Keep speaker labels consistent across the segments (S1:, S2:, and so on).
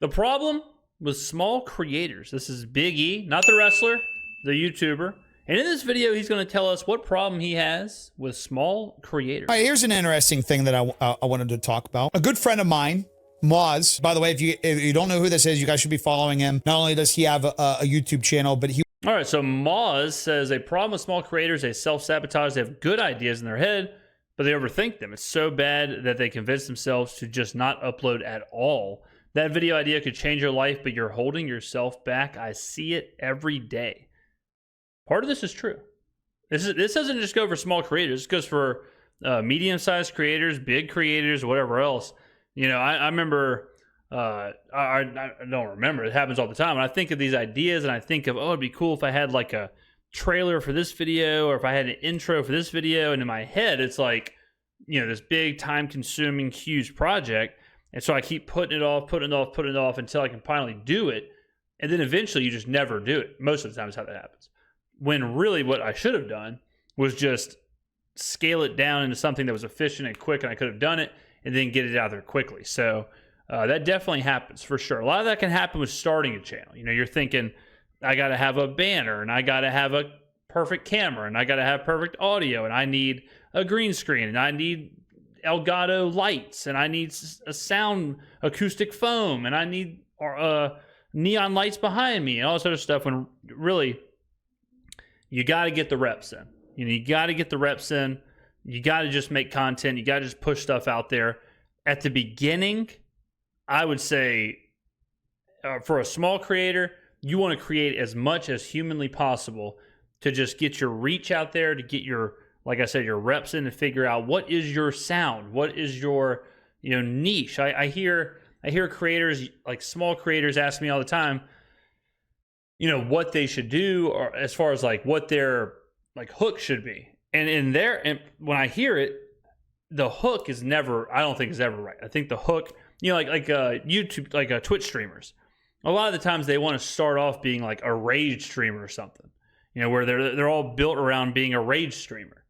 S1: The problem with small creators. This is Big E, not the wrestler, the YouTuber. And in this video, he's going to tell us what problem he has with small creators.
S2: All right, here's an interesting thing that I wanted to talk about. A good friend of mine, Vods, by the way, if you don't know who this is, you guys should be following him. Not only does he have a YouTube channel, but he...
S1: All right, so Moz says, a problem with small creators, they self-sabotage, they have good ideas in their head, but they overthink them. It's so bad that they convince themselves to just not upload at all. That video idea could change your life, but you're holding yourself back. I see it every day. Part of this is true. This doesn't just go for small creators. This goes for medium-sized creators, big creators, whatever else. You know, I remember... I don't remember. It happens all the time. And I think of these ideas and I think of, oh, it'd be cool if I had like a trailer for this video or if I had an intro for this video. And in my head, it's like, you know, this big time-consuming, huge project. And so I keep putting it off until I can finally do it. And then eventually you just never do it. Most of the time is how that happens. When really what I should have done was just scale it down into something that was efficient and quick and I could have done it and then get it out there quickly. So that definitely happens for sure. A lot of that can happen with starting a channel. You know, you're thinking, I got to have a banner and I got to have a perfect camera and I got to have perfect audio and I need a green screen and I need Elgato lights and I need a sound acoustic foam and I need neon lights behind me and all this other stuff, when really you got to get the reps in. You know, you got to get the reps in. You got to just make content. You got to just push stuff out there. At the beginning, I would say for a small creator, you want to create as much as humanly possible to just get your reach out there, to get your, like I said, your reps in, to figure out what is your sound, what is your, you know, niche. I hear creators, like small creators, ask me all the time, you know, what they should do, or as far as like what their like hook should be. And when I hear it, the hook is never, I don't think is ever right. I think the hook, you know, like YouTube, like Twitch streamers, a lot of the times they want to start off being like a rage streamer or something, you know, where they're all built around being a rage streamer.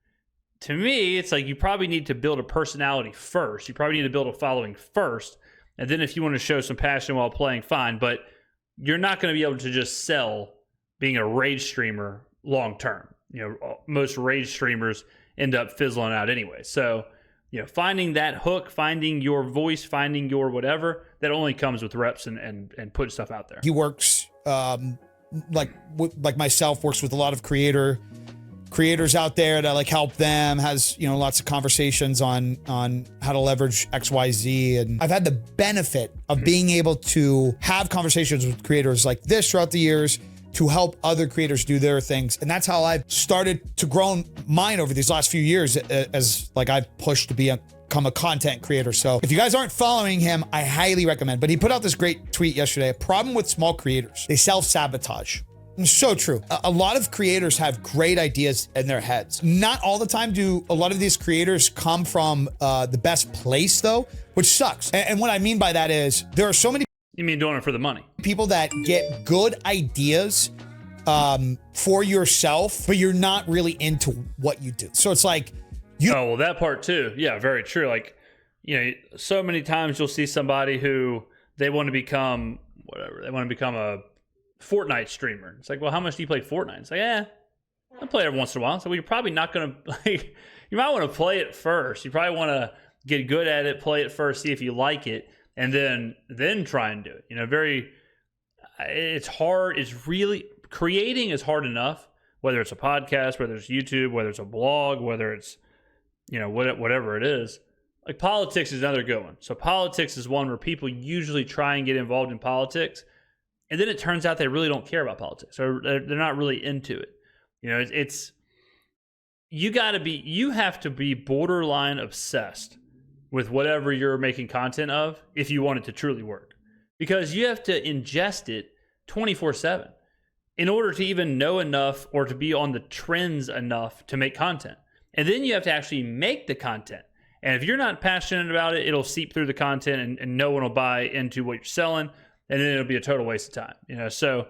S1: To me, it's like you probably need to build a personality first. You probably need to build a following first. And then if you want to show some passion while playing, fine. But you're not going to be able to just sell being a rage streamer long term. You know, most rage streamers end up fizzling out anyway. So, you know, finding that hook, finding your voice, finding your whatever, that only comes with reps and putting stuff out there.
S2: He works, like myself, works with a lot of creators out there to like help them, has, you know, lots of conversations on how to leverage XYZ. And I've had the benefit of being able to have conversations with creators like this throughout the years to help other creators do their things. And that's how I've started to grow mine over these last few years, as like I've pushed to become a content creator. So if you guys aren't following him, I highly recommend. But he put out this great tweet yesterday. A problem with small creators, they self-sabotage. It's so true. A lot of creators have great ideas in their heads. Not all the time do a lot of these creators come from the best place though, which sucks. And what I mean by that is there are so many...
S1: You mean doing it for the money?
S2: People that get good ideas for yourself, but you're not really into what you do. So it's like...
S1: Oh, well, that part too. Yeah, very true. Like, you know, so many times you'll see somebody who they want to become whatever. They want to become a Fortnite streamer. It's like, well, how much do you play Fortnite? It's like, I play it every once in a while. So you're probably not going to, like, you might want to play it first. You probably want to get good at it, play it first, see if you like it, and then try and do it. You know, it's hard. It's really, creating is hard enough, whether it's a podcast, whether it's YouTube, whether it's a blog, whether it's, you know, whatever it is. Like politics is another good one. So politics is one where people usually try and get involved in politics, and then it turns out they really don't care about politics, or they're not really into it. You know, you have to be borderline obsessed with whatever you're making content of if you want it to truly work, because you have to ingest it 24/7 in order to even know enough or to be on the trends enough to make content. And then you have to actually make the content. And if you're not passionate about it, it'll seep through the content and no one will buy into what you're selling. And then it'll be a total waste of time. You know, so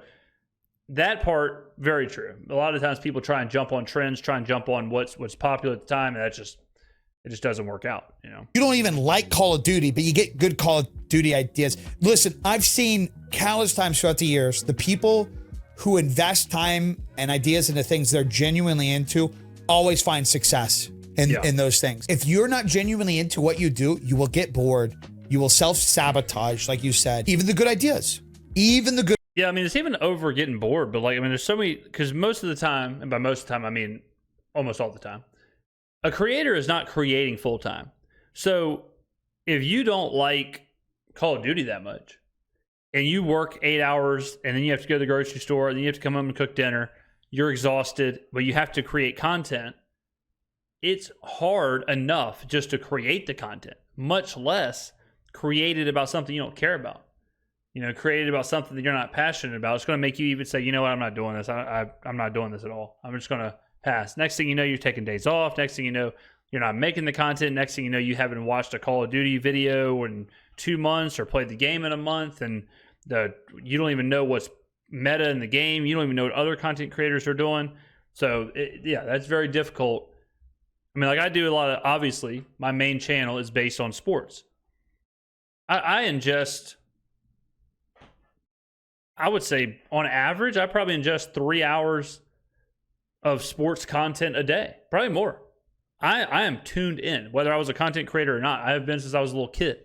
S1: that part, very true. A lot of times people try and jump on trends, try and jump on what's popular at the time. And it just doesn't work out, you know?
S2: You don't even like Call of Duty, but you get good Call of Duty ideas. Listen, I've seen countless times throughout the years, the people who invest time and ideas into things they're genuinely into always find success in those things. If you're not genuinely into what you do, you will get bored. You will self-sabotage, like you said. Even the good ideas. Even the good.
S1: Yeah, I mean, it's even over getting bored, but like, I mean, there's so many, because most of the time, and by most of the time, I mean almost all the time, a creator is not creating full time. So if you don't like Call of Duty that much, and you work 8 hours, and then you have to go to the grocery store, and then you have to come home and cook dinner, you're exhausted, but you have to create content. It's hard enough just to create the content, much less create it about something you don't care about. You know, create it about something that you're not passionate about. It's going to make you even say, you know what, I'm not doing this. I'm not doing this at all. I'm just going to pass. Next thing you know, you're taking days off. Next thing you know, you're not making the content. Next thing you know, you haven't watched a Call of Duty video in 2 months or played the game in a month, and you don't even know what's meta in the game. You don't even know what other content creators are doing. So, that's very difficult. I mean, like I do a lot of, obviously, my main channel is based on sports. I ingest, I would say on average, I probably ingest 3 hours of sports content a day, probably more. I am tuned in, whether I was a content creator or not. I have been since I was a little kid.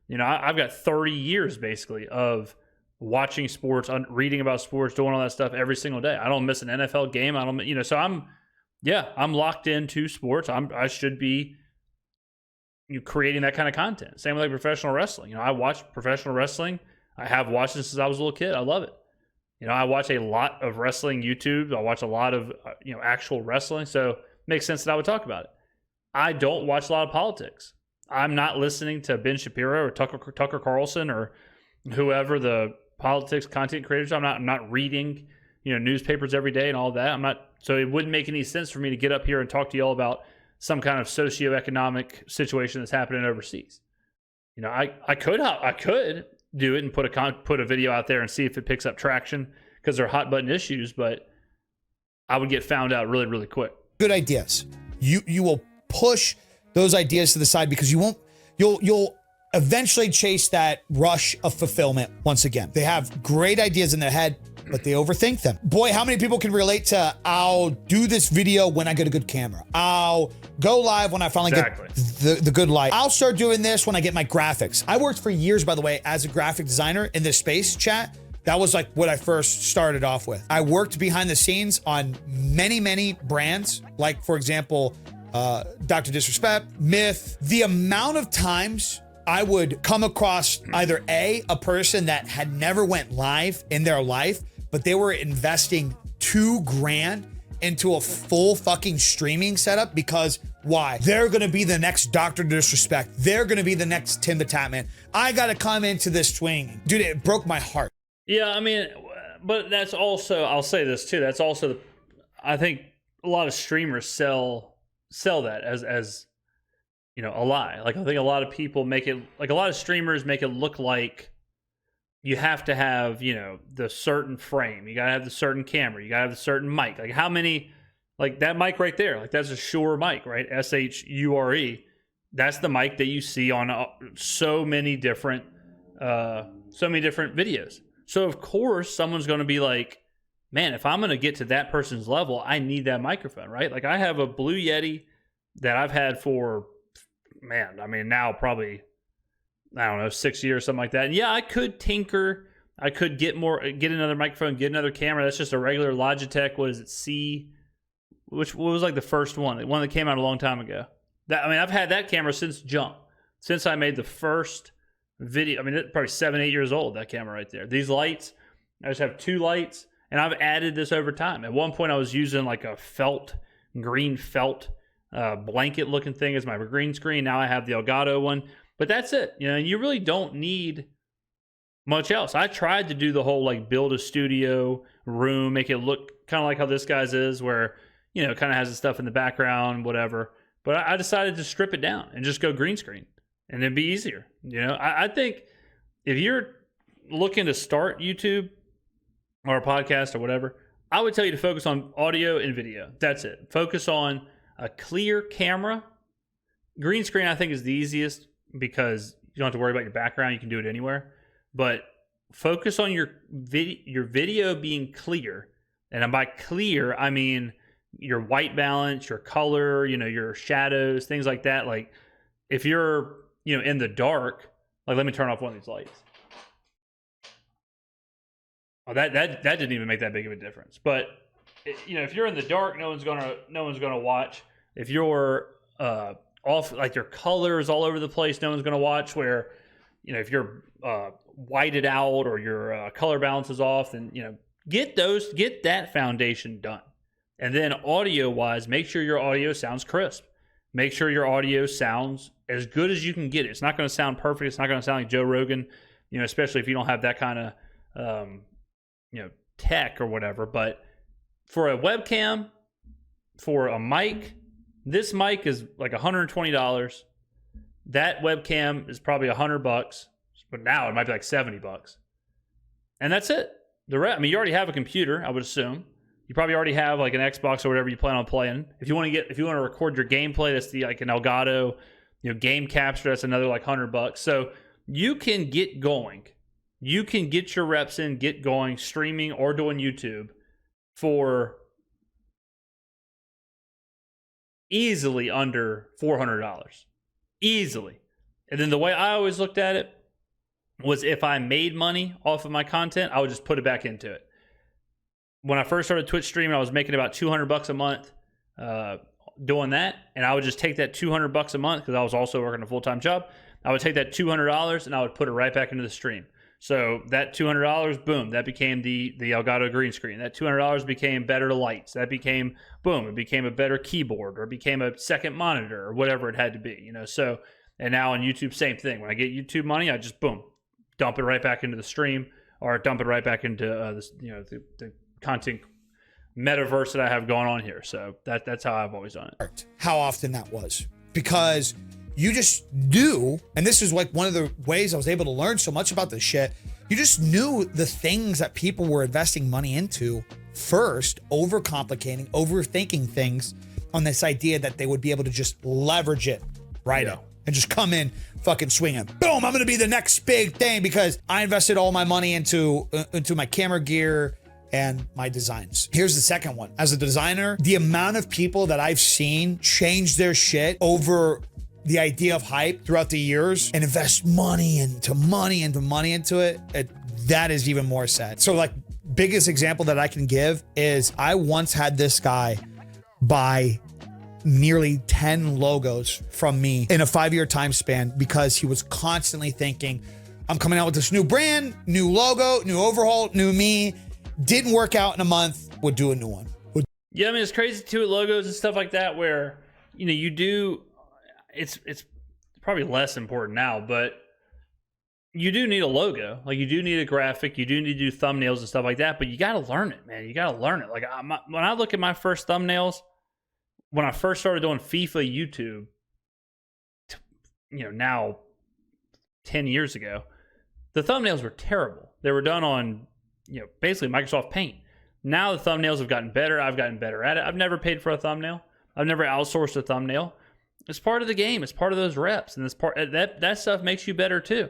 S1: You know, I've got 30 years basically of watching sports, reading about sports, doing all that stuff every single day. I don't miss an NFL game. I don't, you know, so I'm locked into sports. I should be creating that kind of content. Same with like professional wrestling. You know, I watch professional wrestling. I have watched it since I was a little kid. I love it. You know, I watch a lot of wrestling YouTube. I watch a lot of, actual wrestling. So it makes sense that I would talk about it. I don't watch a lot of politics. I'm not listening to Ben Shapiro or Tucker Carlson or whoever the politics content creators. I'm not reading, newspapers every day and all that. I'm not. So it wouldn't make any sense for me to get up here and talk to y'all about some kind of socioeconomic situation that's happening overseas. You know, I could do it and put a video out there and see if it picks up traction because they're hot button issues, but I would get found out really, really quick.
S2: Good ideas. You will push those ideas to the side because you'll eventually chase that rush of fulfillment once again. They have great ideas in their head, but they overthink them. Boy, how many people can relate to, I'll do this video when I get a good camera. I'll go live when I finally get the good light. I'll start doing this when I get my graphics. I worked for years, by the way, as a graphic designer in this space, chat. That was like what I first started off with. I worked behind the scenes on many, many brands, like for example, Dr. Disrespect, Myth. The amount of times I would come across either a person that had never went live in their life, but they were investing $2,000 into a full fucking streaming setup because why? They're going to be the next Dr. Disrespect. They're going to be the next Tim the Tatman. I got to come into this swing. Dude, it broke my heart.
S1: Yeah, I mean, but that's also, I'll say this too. That's also, I think a lot of streamers sell that as a lie. Like I think a lot of people make it, like a lot of streamers make it look like you have to have, the certain frame. You got to have the certain camera. You got to have the certain mic. Like how many, like that mic right there, like that's a Shure mic, right? SHURE. That's the mic that you see on so many different videos. So of course someone's going to be like, man, if I'm going to get to that person's level, I need that microphone, right? Like I have a Blue Yeti that I've had for, now probably, 6 years, something like that. And yeah, I could tinker. I could get another microphone, get another camera. That's just a regular Logitech. What is it? What was like the first one? The one that came out a long time ago. I've had that camera since jump. Since I made the first video. It's probably 7-8 years old, that camera right there. These lights, I just have 2 lights, and I've added this over time. At one point, I was using like a green felt blanket looking thing as my green screen. Now I have the Elgato one. But that's it. You really don't need much else. I tried to do the whole like build a studio room, make it look kind of like how this guy's is, where, kind of has the stuff in the background, whatever. But I decided to strip it down and just go green screen and it'd be easier. I think if you're looking to start YouTube or a podcast or whatever, I would tell you to focus on audio and video. That's it. Focus on a clear camera green screen, I think, is the easiest because you don't have to worry about your background. You can do it anywhere. But focus on your video being clear. And by clear, I mean your white balance, your color, your shadows, things like that. Like if you're, in the dark, like let me turn off one of these lights. Oh, that didn't even make that big of a difference. But if you're in the dark, no one's gonna watch. If you're off, like your colors all over the place, no one's gonna watch. Where if you're whited out or your color balance is off, then get that foundation done. And then audio wise, make sure your audio sounds crisp. Make sure your audio sounds as good as you can get it. It's not going to sound perfect. It's not going to sound like Joe Rogan, especially if you don't have that kind of tech or whatever. But for a webcam, for a mic, this mic is like $120. That webcam is probably $100, but now it might be like $70. And that's it. You already have a computer, I would assume. You probably already have like an Xbox or whatever you plan on playing. If you want to record your gameplay, that's like an Elgato, game capture. That's another like $100. So you can get going. You can get your reps in, get going, streaming or doing YouTube for easily under $400. Easily. And then the way I always looked at it was if I made money off of my content, I would just put it back into it. When I first started Twitch streaming, I was making about $200 a month doing that. And I would just take that $200 a month because I was also working a full-time job. I would take that $200 and I would put it right back into the stream. So that $200, boom, that became the Elgato green screen. That $200 became better lights. That became, boom, it became a better keyboard or it became a second monitor or whatever it had to be, So, and now on YouTube, same thing. When I get YouTube money, I just, boom, dump it right back into the stream or dump it right back into the content metaverse that I have going on here. So that's how I've always done it.
S2: How often that was, because you just knew, and this is like one of the ways I was able to learn so much about this shit. You just knew the things that people were investing money into first, overcomplicating, overthinking things on this idea that they would be able to just leverage it right out and just come in fucking swinging. Boom, I'm going to be the next big thing because I invested all my money into my camera gear and my designs. Here's the second one. As a designer, the amount of people that I've seen change their shit over the idea of hype throughout the years and invest money into it, that is even more sad. So like biggest example that I can give is I once had this guy buy nearly 10 logos from me in a 5-year time span because he was constantly thinking, I'm coming out with this new brand, new logo, new overhaul, new me. Didn't work out in a month, would do a new one.
S1: Yeah, I mean, it's crazy too with logos and stuff like that where, you do, it's probably less important now, but you do need a logo. Like you do need a graphic, you do need to do thumbnails and stuff like that, but you got to learn it, man. You got to learn it. Like when I look at my first thumbnails, when I first started doing FIFA YouTube, now 10 years ago, the thumbnails were terrible. They were done on, basically Microsoft Paint. Now the thumbnails have gotten better. I've gotten better at it. I've never paid for a thumbnail. I've never outsourced a thumbnail. It's part of the game. It's part of those reps. And that stuff makes you better too.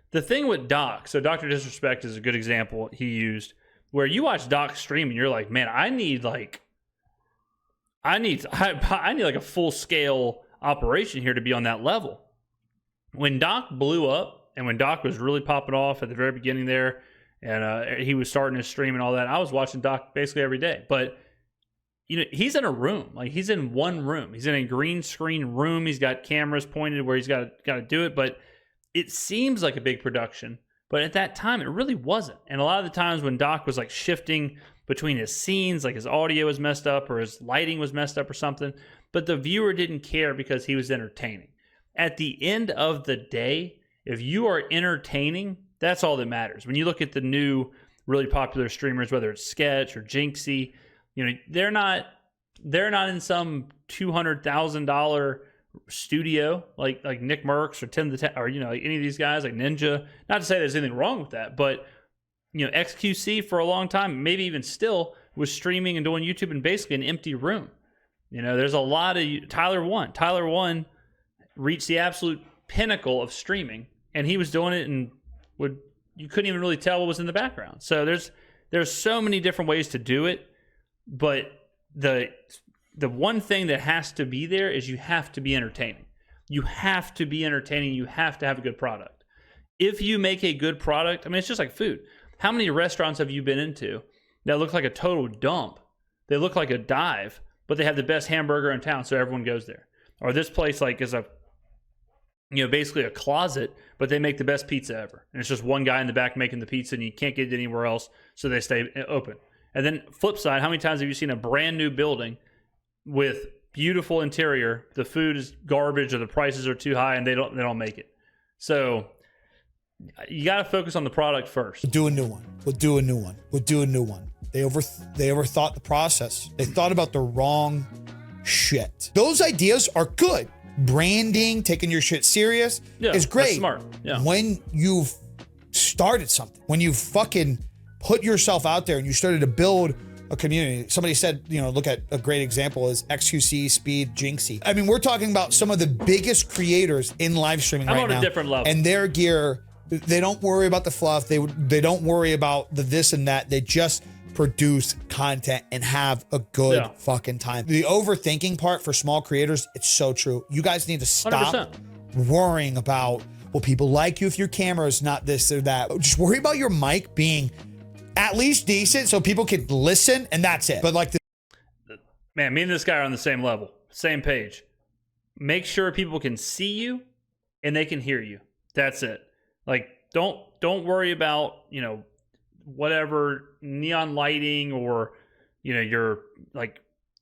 S1: The thing with Doc, so Dr. Disrespect is a good example he used, where you watch Doc stream and you're like, man, I need like a full scale operation here to be on that level. When Doc blew up and when Doc was really popping off at the very beginning there, and he was starting his stream and all that, I was watching Doc basically every day. But he's in a room, like he's in one room. He's in a green screen room. He's got cameras pointed where he's got to do it. But it seems like a big production. But at that time, it really wasn't. And a lot of the times when Doc was like shifting between his scenes, like his audio was messed up or his lighting was messed up or something, but the viewer didn't care because he was entertaining. At the end of the day, if you are entertaining, that's all that matters. When you look at the new really popular streamers, whether it's Sketch or Jinxie, they're not in some $200,000 studio like Nick Merckx or Tim the or like any of these guys like Ninja. Not to say there's anything wrong with that, but XQC for a long time, maybe even still, was streaming and doing YouTube in basically an empty room. There's a lot of Tyler One reached the absolute pinnacle of streaming, and he was doing it and you couldn't even really tell what was in the background. So there's so many different ways to do it, but the one thing that has to be there is you have to be entertaining. You have to be entertaining. You have to have a good product. If you make a good product, I mean, it's just like food. How many restaurants have you been into that look like a total dump? They look like a dive, but they have the best hamburger in town, so everyone goes there. Or this place like is basically a closet, but they make the best pizza ever. And it's just one guy in the back making the pizza, and you can't get it anywhere else, so they stay open. And then flip side, how many times have you seen a brand new building with beautiful interior, the food is garbage or the prices are too high and they don't make it? So you got to focus on the product first.
S2: We'll do a new one. We'll do a new one. We'll do a new one. They overthought the process. They thought about the wrong shit. Those ideas are good. Branding, taking your shit serious is great.
S1: That's smart. Yeah.
S2: When you've started something, when you fucking put yourself out there and you started to build a community. Somebody said, look at a great example is XQC, Speed, Jinxie. I mean, we're talking about some of the biggest creators in live streaming right now.
S1: I'm on a different level.
S2: And their gear, they don't worry about the fluff. They don't worry about the this and that. They just produce content and have a good fucking time. The overthinking part for small creators, it's so true. You guys need to stop
S1: 100%.
S2: Worrying about, well, people like you if your camera is not this or that. Just worry about your mic being at least decent so people can listen, and that's it. But like
S1: man, me and this guy are on the same level, same page. Make sure people can see you and they can hear you. That's it. Like, don't worry about, whatever neon lighting or, you're like,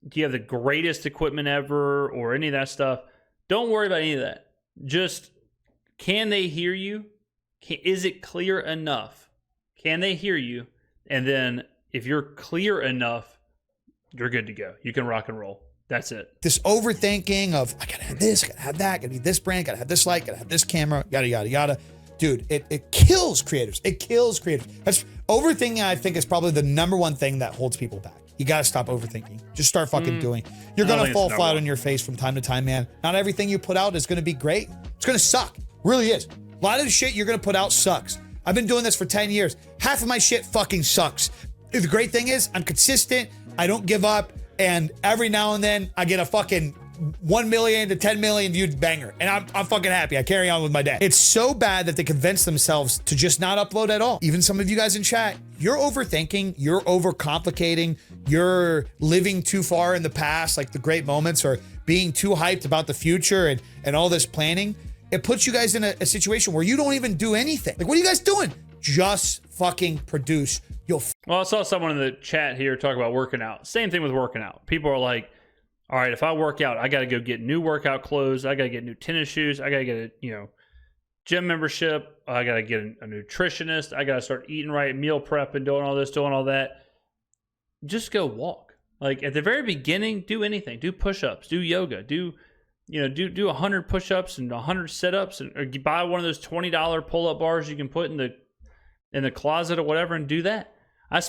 S1: do you have the greatest equipment ever or any of that stuff? Don't worry about any of that. Just, can they hear you? Is it clear enough? Can they hear you? And then if you're clear enough, you're good to go. You can rock and roll. That's it.
S2: This overthinking of, I gotta have this, I gotta have that, gotta be this brand, gotta have this light, gotta have this camera, yada, yada, yada. Dude, it kills creators. It kills creators. That's overthinking, I think, is probably the number one thing that holds people back. You gotta stop overthinking. Just start fucking doing. You're gonna fall flat on your face from time to time, man. Not everything you put out is gonna be great. It's gonna suck. Really is. A lot of the shit you're gonna put out sucks. I've been doing this for 10 years. Half of my shit fucking sucks. The great thing is I'm consistent. I don't give up. And every now and then I get a fucking 1 million to 10 million viewed banger. And I'm fucking happy. I carry on with my day. It's so bad that they convince themselves to just not upload at all. Even some of you guys in chat, you're overthinking, you're overcomplicating, you're living too far in the past, like the great moments, or being too hyped about the future and all this planning. It puts you guys in a situation where you don't even do anything. Like, what are you guys doing? Just fucking produce.
S1: Well, I saw someone in the chat here talk about working out. Same thing with working out. People are like, all right, if I work out, I got to go get new workout clothes. I got to get new tennis shoes. I got to get a, gym membership. I got to get a nutritionist. I got to start eating right, meal prep and doing all this, doing all that. Just go walk. Like, at the very beginning, do anything. Do push-ups, do yoga, do 100 push-ups and 100 sit-ups, or buy one of those $20 pull-up bars you can put in the closet or whatever, and do that.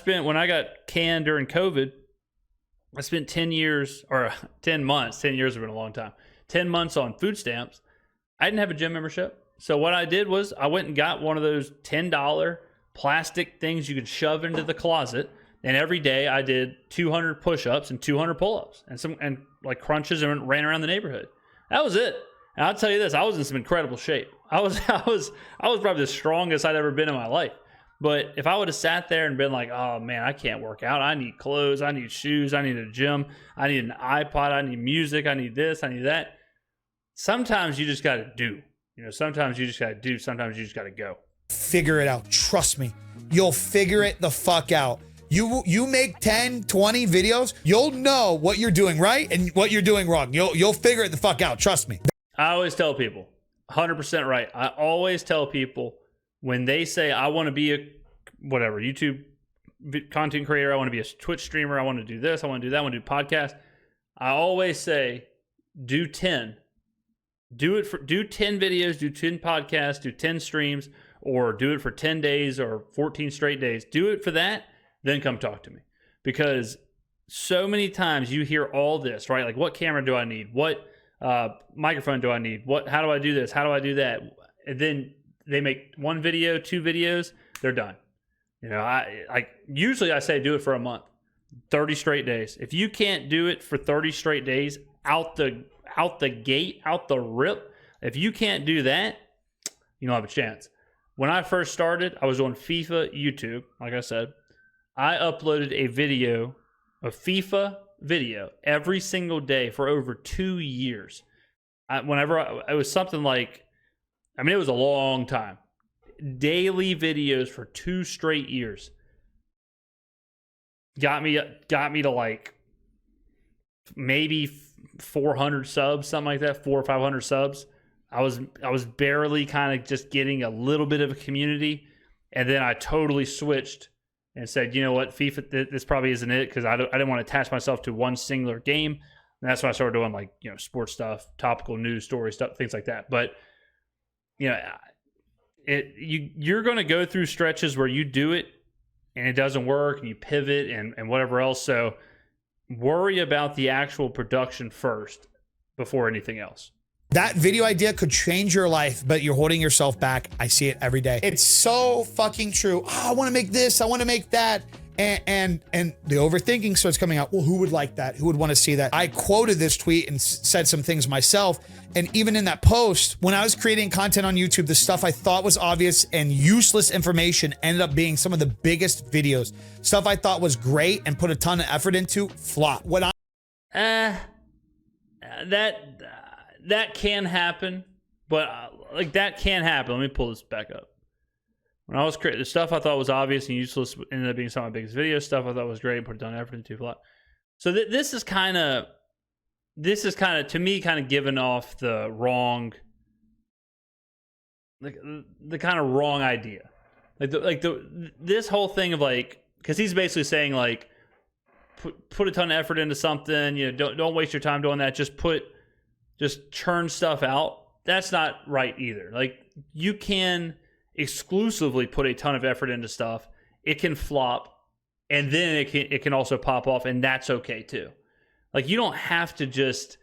S1: When I got canned during COVID, I spent 10 months. 10 years have been a long time. 10 months on food stamps. I didn't have a gym membership. So what I did was I went and got one of those $10 plastic things you could shove into the closet. And every day I did 200 push-ups and 200 pull-ups and like crunches, and ran around the neighborhood. That was it. And I'll tell you this, I was in some incredible shape. I was probably the strongest I'd ever been in my life. But if I would have sat there and been like, oh man, I can't work out. I need clothes. I need shoes. I need a gym. I need an iPod. I need music. I need this. I need that. Sometimes you just got to do. Sometimes you just got to do. Sometimes you just got to go.
S2: Figure it out. Trust me. You'll figure it the fuck out. You make 10, 20 videos, you'll know what you're doing right and what you're doing wrong. You'll figure it the fuck out. Trust me.
S1: I always tell people, 100% right. I always tell people, when they say, I want to be a whatever, YouTube content creator, I want to be a Twitch streamer, I want to do this, I want to do that, I want to do podcast, I always say, do 10. Do 10 videos, do 10 podcasts, do 10 streams, or do it for 10 days or 14 straight days. Do it for that, then come talk to me. Because so many times you hear all this, right? Like, what camera do I need? What Microphone do I need? How do I do this? How do I do that? And then they make one video, 2 videos, they're done. I usually I say do it for a month, 30 straight days. If you can't do it for 30 straight days out the gate, out the rip, if you can't do that, you don't have a chance. When I first started, I was on FIFA YouTube. Like I said, I uploaded a FIFA video every single day for over 2 years. It was something like, it was a long time. Daily videos for 2 straight years. Got me to like maybe 400 subs, something like that, 400 or 500 subs. I was barely kind of just getting a little bit of a community, and then I totally switched and said, you know what, FIFA, this probably isn't it, because I didn't want to attach myself to one singular game. And that's when I started doing like sports stuff, topical news story stuff, things like that. But you're going to go through stretches where you do it and it doesn't work, and you pivot and whatever else. So worry about the actual production first before anything else.
S2: That video idea could change your life, but you're holding yourself back. I see it every day. It's so fucking true. Oh, I want to make this. I want to make that. And the overthinking starts coming out. Well, who would like that? Who would want to see that? I quoted this tweet and said some things myself. And even in that post, when I was creating content on YouTube, the stuff I thought was obvious and useless information ended up being some of the biggest videos. Stuff I thought was great and put a ton of effort into, flop.
S1: That can happen, but that can happen. Let me pull this back up. When I was creating the stuff I thought was obvious and useless ended up being some of my biggest videos. Stuff I thought was great and put a ton of effort into, flop. So this is kind of to me kind of giving off the wrong, the kind of wrong idea, this whole thing of because he's basically saying put a ton of effort into something. Don't waste your time doing that. Just churn stuff out. That's not right either. You can exclusively put a ton of effort into stuff. It can flop, and then it can also pop off, and that's okay too. You don't have to just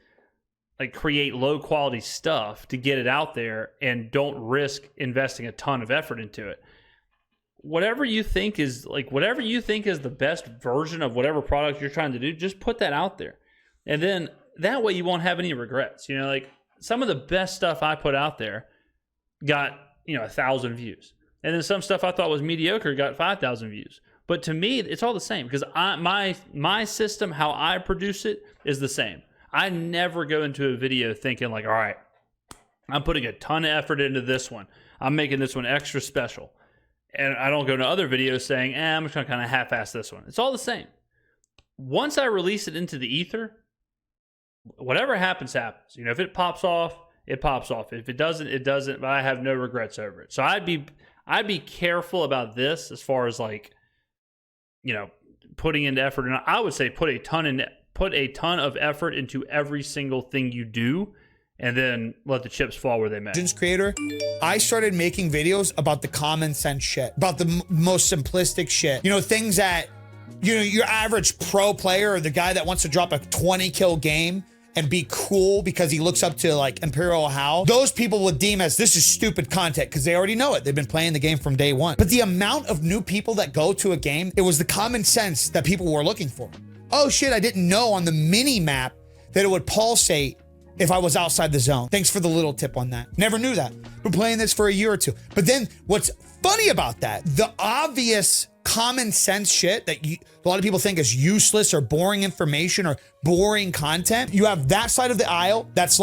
S1: create low quality stuff to get it out there and don't risk investing a ton of effort into it. Whatever you think is the best version of whatever product you're trying to do, just put that out there. And then that way you won't have any regrets. Some of the best stuff I put out there got 1,000 views, and then some stuff I thought was mediocre got 5,000 views. But to me, it's all the same, because my system, how I produce it, is the same. I never go into a video thinking all right, I'm putting a ton of effort into this one. I'm making this one extra special. And I don't go into other videos saying, I'm just going to kind of half-ass this one. It's all the same. Once I release it into the ether, whatever happens, happens. If it pops off, it pops off. If it doesn't, it doesn't. But I have no regrets over it. So I'd be careful about this as far as putting into effort. And I would say put a ton of effort into every single thing you do, and then let the chips fall where they may.
S2: Creator, I started making videos about the common sense shit, about the most simplistic shit. Things that your average pro player, or the guy that wants to drop a 20 kill game and be cool because he looks up to Imperial Hal, those people would deem as this is stupid content because they already know it. They've been playing the game from day one. But the amount of new people that go to a game, it was the common sense that people were looking for. Oh shit, I didn't know on the mini map that it would pulsate if I was outside the zone. Thanks for the little tip on that. Never knew that. Been playing this for a year or two. But then what's funny about that, the obvious common sense shit that a lot of people think is useless or boring information or boring content, you have that side of the aisle that's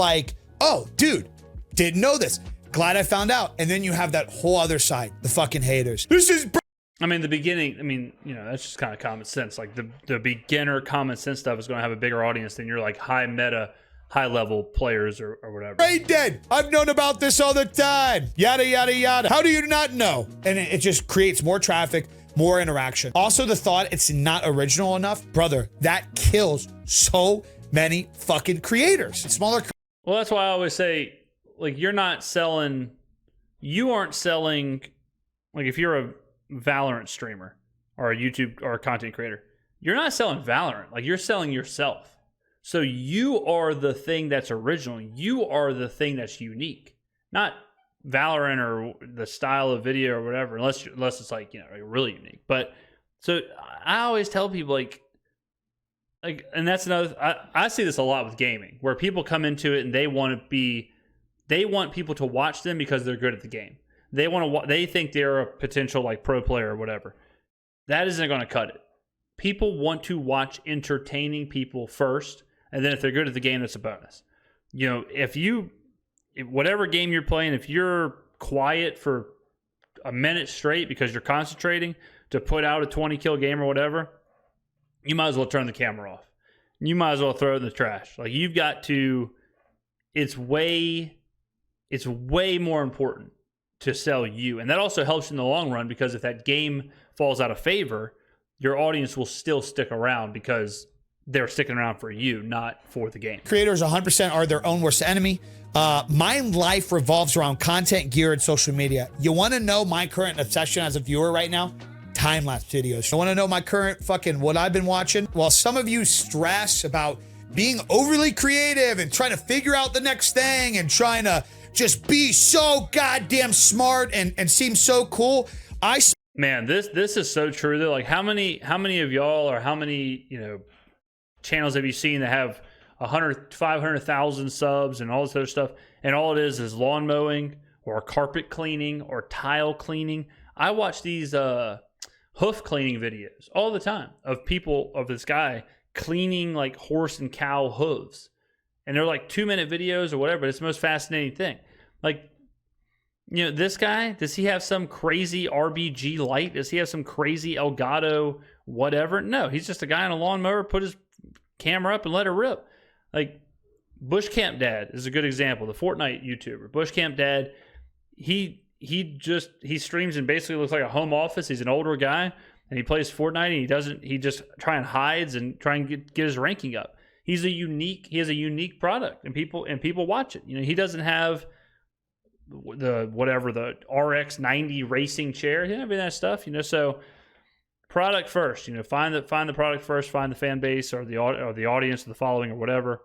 S2: oh, dude, didn't know this. Glad I found out. And then you have that whole other side, the fucking haters. This is
S1: the beginning, that's just kind of common sense. The beginner common sense stuff is going to have a bigger audience than your high meta, high level players or whatever.
S2: Brain dead. I've known about this all the time. Yada, yada, yada. How do you not know? And it just creates more traffic, more interaction. Also, the thought it's not original enough, brother, that kills so many fucking creators. Smaller.
S1: Well, that's why I always say, you aren't selling, if you're a Valorant streamer or a YouTube or a content creator, you're not selling Valorant. You're selling yourself. So you are the thing that's original. You are the thing that's unique, not Valorant or the style of video or whatever, unless it's like, you know, like really unique. But so I always tell people like, and that's another, I see this a lot with gaming, where people come into it and they want people to watch them because they're good at the game. They think they're a potential like pro player or whatever. That isn't going to cut it. People want to watch entertaining people first, and then if they're good at the game, that's a bonus. You know, if whatever game you're playing, if you're quiet for a minute straight because you're concentrating to put out a 20 kill game or whatever, you might as well turn the camera off. You might as well throw it in the trash. Like, you've got to, it's way more important to sell you. And that also helps in the long run, because if that game falls out of favor, your audience will still stick around because they're sticking around for you, not for the game.
S2: Creators 100% are their own worst enemy. My life revolves around content, gear, and social media. You want to know my current obsession as a viewer right now? Time-lapse videos. You want to know my current what I've been watching? While some of you stress about being overly creative and trying to figure out the next thing and trying to just be so goddamn smart and seem so cool,
S1: Man, this is so true though. Like, how many of y'all, or how many, you know, channels have you seen that have 100, 500,000 subs and all this other stuff, and all it is lawn mowing or carpet cleaning or tile cleaning? I watch these hoof cleaning videos all the time of this guy cleaning like horse and cow hooves, and they're like 2-minute videos or whatever, but it's the most fascinating thing. Like, you know, this guy, does he have some crazy RBG light? Does he have some crazy Elgato whatever? No, he's just a guy on a lawnmower, put his camera up and let her rip. Like, Bush Camp Dad is a good example. The Fortnite YouTuber, Bush Camp Dad, he streams and basically looks like a home office. He's an older guy and he plays Fortnite, and he just try and hides and try and get his ranking up. He has a unique product, and people watch it. You know, he doesn't have the RX 90 racing chair. He doesn't have any of that stuff, you know. So product first, you know, find the product first, find the fan base or the audience or the following or whatever,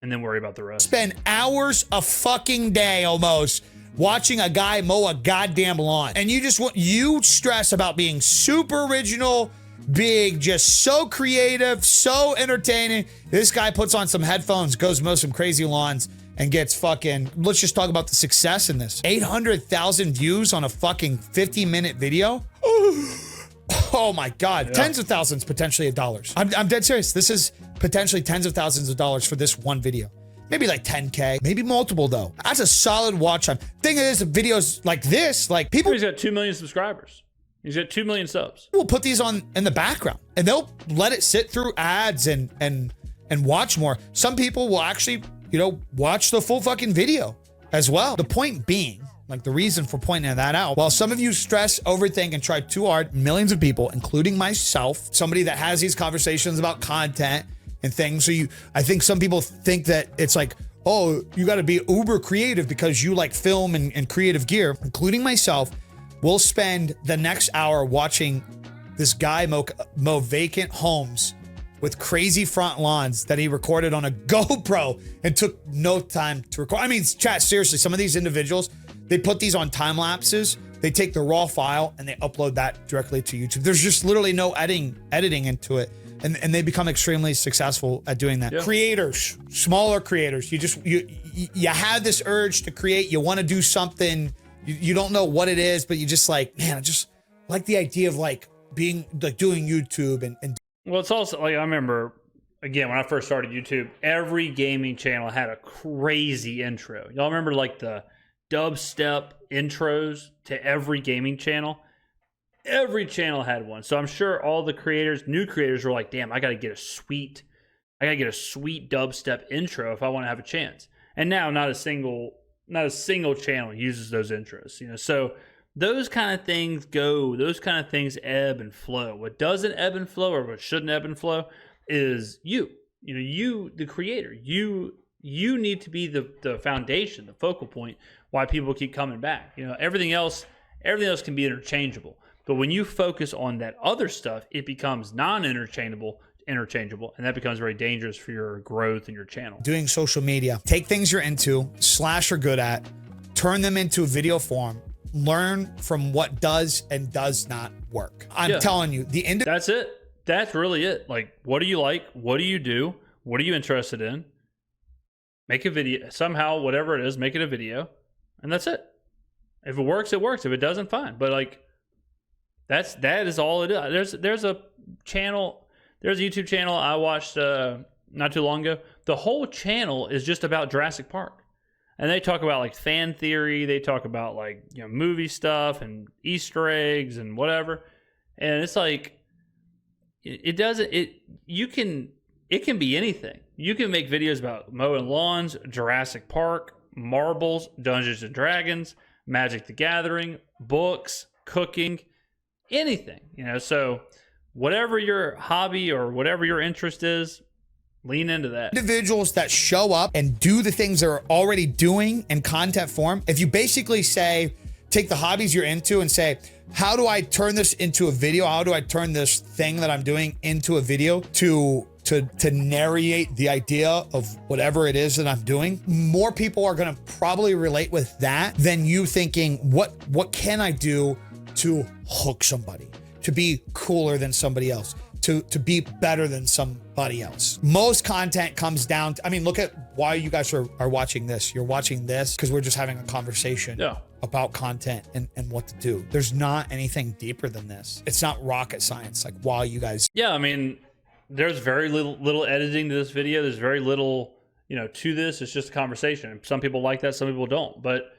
S1: and then worry about the rest.
S2: Spend hours a fucking day almost watching a guy mow a goddamn lawn, and you stress about being super original, big, just so creative, so entertaining. This guy puts on some headphones, goes mow some crazy lawns, and gets fucking, let's just talk about the success in this. 800,000 views on a fucking 50-minute video. Oh my God. Yeah. Tens of thousands, potentially of dollars. I'm dead serious. This is potentially tens of thousands of dollars for this one video. Maybe like 10K, maybe multiple though. That's a solid watch time. Thing is, videos like this, like people.
S1: He's got 2 million subscribers. He's got 2 million subs.
S2: We'll put these on in the background and they'll let it sit through ads and watch more. Some people will actually, you know, watch the full fucking video as well. The point being, like the reason for pointing that out, while some of you stress, overthink, and try too hard, millions of people, including myself, somebody that has these conversations about content and things. So I think some people think that it's like, oh, you got to be uber creative because you like film and creative gear, including myself. We'll spend the next hour watching this guy mow vacant homes with crazy front lawns that he recorded on a GoPro and took no time to record. I mean, chat, seriously, some of these individuals, they put these on time lapses. They take the raw file and they upload that directly to YouTube. There's just literally no editing into it. And they become extremely successful at doing that. Yeah. Creators, smaller creators, you have this urge to create. You want to do something. You don't know what it is, but you just like, man, I just like the idea of like being like doing YouTube and.
S1: Well, it's also like, I remember, again, when I first started YouTube, every gaming channel had a crazy intro. Y'all remember like the dubstep intros to every gaming channel? Every channel had one. So I'm sure all the new creators were like, damn, I got to get a sweet dubstep intro if I want to have a chance. And now not a single channel uses those intros, you know? So those kind of things ebb and flow. What doesn't ebb and flow, or what shouldn't ebb and flow, is you, the creator. You need to be the foundation, the focal point why people keep coming back. You know, everything else can be interchangeable. But when you focus on that other stuff, it becomes non-interchangeable interchangeable, and that becomes very dangerous for your growth and your channel.
S2: Doing social media, take things you're into, / are good at, turn them into video form, learn from what does and does not work. I'm telling you,
S1: that's it. That's really it. Like, what do you like? What do you do? What are you interested in? Make a video somehow, whatever it is, make it a video, and that's it. If it works, it works. If it doesn't, fine. But like, that is all it is. There's a channel, there's a YouTube channel I watched not too long ago. The whole channel is just about Jurassic Park, and they talk about like fan theory. They talk about like, you know, movie stuff and Easter eggs and whatever. And it's like, it can be anything. You can make videos about mowing lawns, Jurassic Park, marbles, Dungeons and Dragons, Magic the Gathering, books, cooking, anything, you know. So whatever your hobby or whatever your interest is, lean into that.
S2: Individuals that show up and do the things they're already doing in content form, if you basically say, take the hobbies you're into and say, how do I turn this into a video? How do I turn this thing that I'm doing into a video to narrate the idea of whatever it is that I'm doing? More people are going to probably relate with that than you thinking, what can I do to hook somebody, to be cooler than somebody else, to be better than somebody else. Most content comes down to, I mean, look at why you guys are watching this. You're watching this because we're just having a conversation about content and what to do. There's not anything deeper than this. It's not rocket science. Like, why you guys.
S1: Yeah, I mean, there's very little editing to this video. There's very little, you know, to this. It's just a conversation. Some people like that, some people don't. But,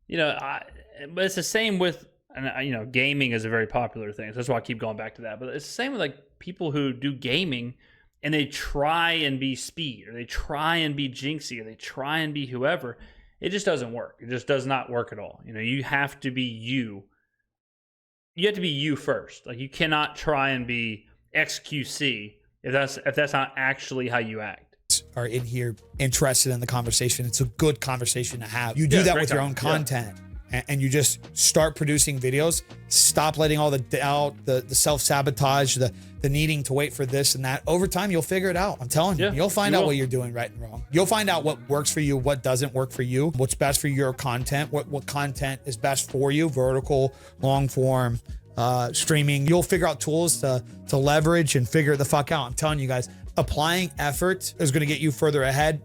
S1: you know, but it's the same with, and you know, gaming is a very popular thing. So that's why I keep going back to that. But it's the same with like people who do gaming and they try and be Speed, or they try and be Jinxie, or they try and be whoever. It just doesn't work. It just does not work at all. You know, you have to be you. You have to be you first. Like, you cannot try and be XQC if that's not actually how you act.
S2: Are in here interested in the conversation. It's a good conversation to have. You do that with your own content. And you just start producing videos. Stop letting all the doubt, the self-sabotage, the needing to wait for this and that. Over time, you'll figure it out. I'm telling you. You'll find out what you're doing right and wrong. You'll find out what works for you, what doesn't work for you, what's best for your content, what content is best for you, vertical, long form, streaming. You'll figure out tools to leverage and figure the fuck out. I'm telling you guys, applying effort is going to get you further ahead.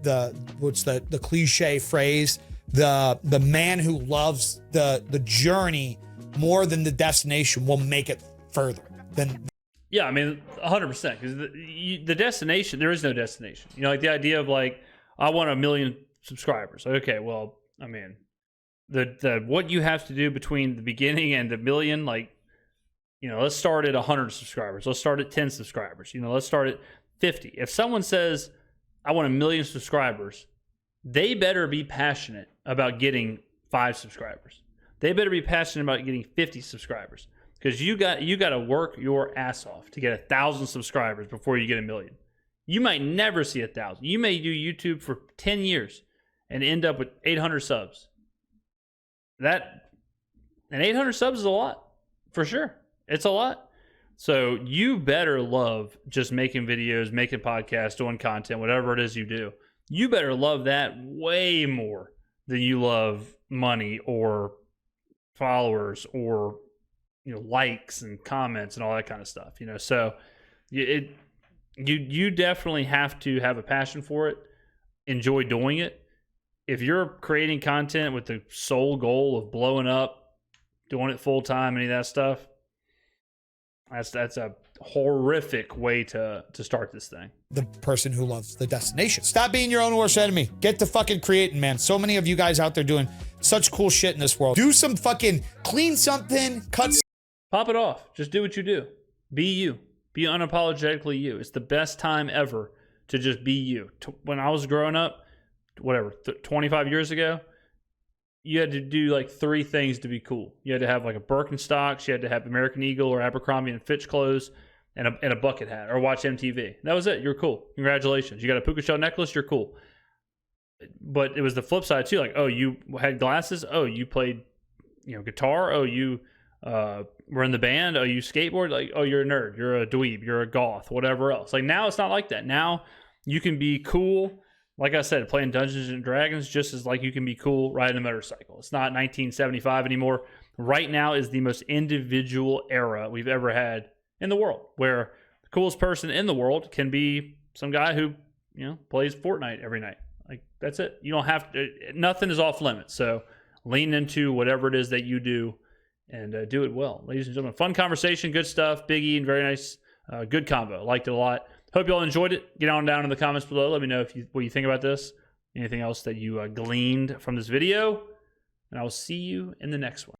S2: What's the cliche phrase? The man who loves the journey more than the destination will make it further than.
S1: Yeah, I mean, 100%. Because the destination, there is no destination. You know, like the idea of like, I want 1 million subscribers. Okay, well, I mean, the what you have to do between the beginning and the million, like, you know, let's start at 100 subscribers. Let's start at 10 subscribers. You know, let's start at 50. If someone says, I want 1 million subscribers, they better be passionate about getting 5 subscribers. They better be passionate about getting 50 subscribers, because you got to work your ass off to get 1,000 subscribers before you get 1 million. You might never see 1,000. You may do YouTube for 10 years and end up with 800 subs. And 800 subs is a lot, for sure. It's a lot. So you better love just making videos, making podcasts, doing content, whatever it is you do. You better love that way more than you love money or followers or, you know, likes and comments and all that kind of stuff. You know, so you definitely have to have a passion for it, enjoy doing it. If you're creating content with the sole goal of blowing up, doing it full time, any of that stuff, that's a horrific way to start this thing.
S2: The person who loves the destination. Stop being your own worst enemy. Get to fucking creating, man. So many of you guys out there doing such cool shit in this world. Do some fucking, clean something,
S1: pop it off. Just do what you do. Be you. Be unapologetically you. It's the best time ever to just be you. When I was growing up, 25 years ago, you had to do like 3 things to be cool. You had to have like a Birkenstocks, you had to have American Eagle or Abercrombie and Fitch clothes, and a bucket hat, or watch MTV. That was it. You're cool. Congratulations. You got a puka shell necklace, you're cool. But it was the flip side too. Like, oh, you had glasses. Oh, you played, you know, guitar. Oh, you were in the band, oh, you skateboard, like, oh, you're a nerd, you're a dweeb, you're a goth, whatever else. Like now it's not like that. Now you can be cool, like I said, playing Dungeons and Dragons just as like you can be cool riding a motorcycle. It's not 1975 anymore. Right now is the most individual era we've ever had in the world, where the coolest person in the world can be some guy who, you know, plays Fortnite every night. Like that's it. You don't have to, nothing is off limits. So lean into whatever it is that you do and do it well. Ladies and gentlemen, fun conversation, good stuff. Big E and very nice, good combo. Liked it a lot. Hope you all enjoyed it. Get on down in the comments below. Let me know what you think about this. Anything else that you gleaned from this video. And I will see you in the next one.